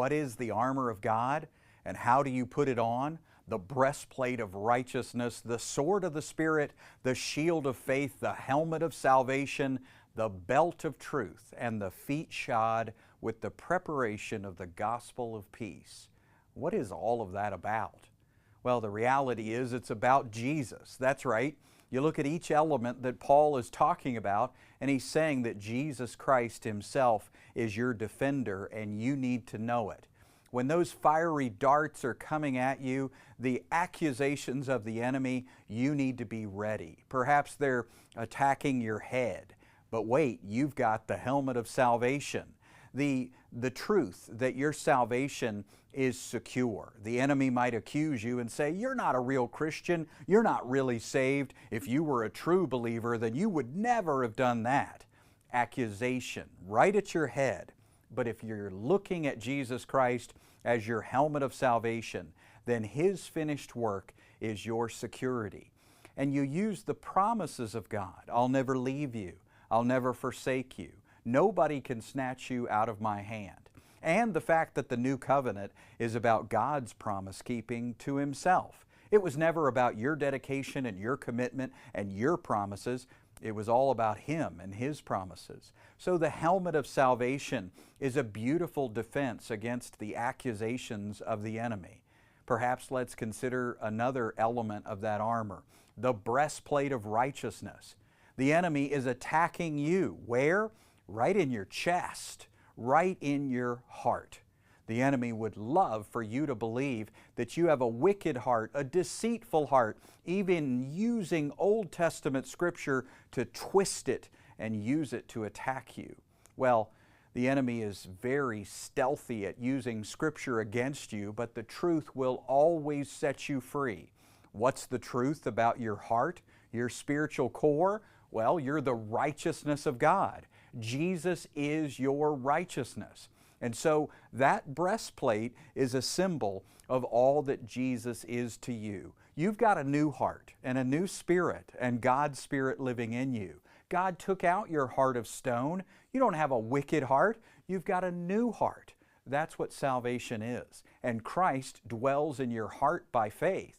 what is the armor of God and how do you put it on? The breastplate of righteousness, the sword of the Spirit, the shield of faith, the helmet of salvation, the belt of truth, and the feet shod with the preparation of the gospel of peace. What is all of that about? Well, the reality is it's about Jesus. That's right. You look at each element that Paul is talking about, and he's saying that Jesus Christ Himself is your defender, and you need to know it. When those fiery darts are coming at you, the accusations of the enemy, you need to be ready. Perhaps they're attacking your head. But wait, you've got the helmet of salvation. The truth that your salvation is secure. The enemy might accuse you and say, you're not a real Christian, you're not really saved. If you were a true believer, then you would never have done that. Accusation right at your head. But if you're looking at Jesus Christ as your helmet of salvation, then His finished work is your security. And you use the promises of God. I'll never leave you. I'll never forsake you. Nobody can snatch you out of my hand. And the fact that the new covenant is about God's promise keeping to Himself. It was never about your dedication and your commitment and your promises. It was all about Him and His promises. So the helmet of salvation is a beautiful defense against the accusations of the enemy. Perhaps let's consider another element of that armor, the breastplate of righteousness. The enemy is attacking you. Where? Right in your chest, right in your heart. The enemy would love for you to believe that you have a wicked heart, a deceitful heart, even using Old Testament Scripture to twist it and use it to attack you. Well, the enemy is very stealthy at using Scripture against you, but the truth will always set you free. What's the truth about your heart, your spiritual core? Well, you're the righteousness of God. Jesus is your righteousness. And so that breastplate is a symbol of all that Jesus is to you. You've got a new heart and a new spirit and God's Spirit living in you. God took out your heart of stone. You don't have a wicked heart. You've got a new heart. That's what salvation is. And Christ dwells in your heart by faith.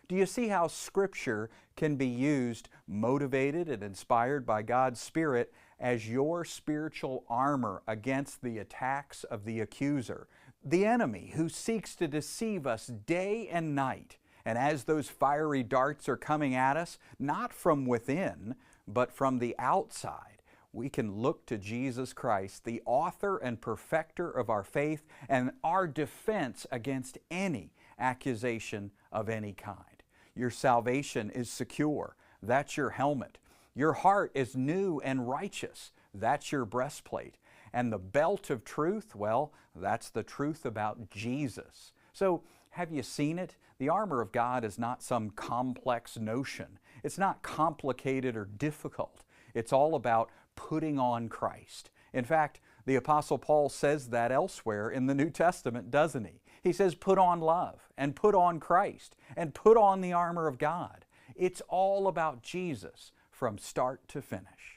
Do you see how Scripture can be used, motivated and inspired by God's Spirit, as your spiritual armor against the attacks of the accuser, the enemy who seeks to deceive us day and night? And as those fiery darts are coming at us, not from within, but from the outside, we can look to Jesus Christ, the author and perfecter of our faith, and our defense against any accusation of any kind. Your salvation is secure. That's your helmet. Your heart is new and righteous. That's your breastplate. And the belt of truth, well, that's the truth about Jesus. So, have you seen it? The armor of God is not some complex notion. It's not complicated or difficult. It's all about putting on Christ. In fact, the Apostle Paul says that elsewhere in the New Testament, doesn't he? He says, put on love and put on Christ and put on the armor of God. It's all about Jesus from start to finish.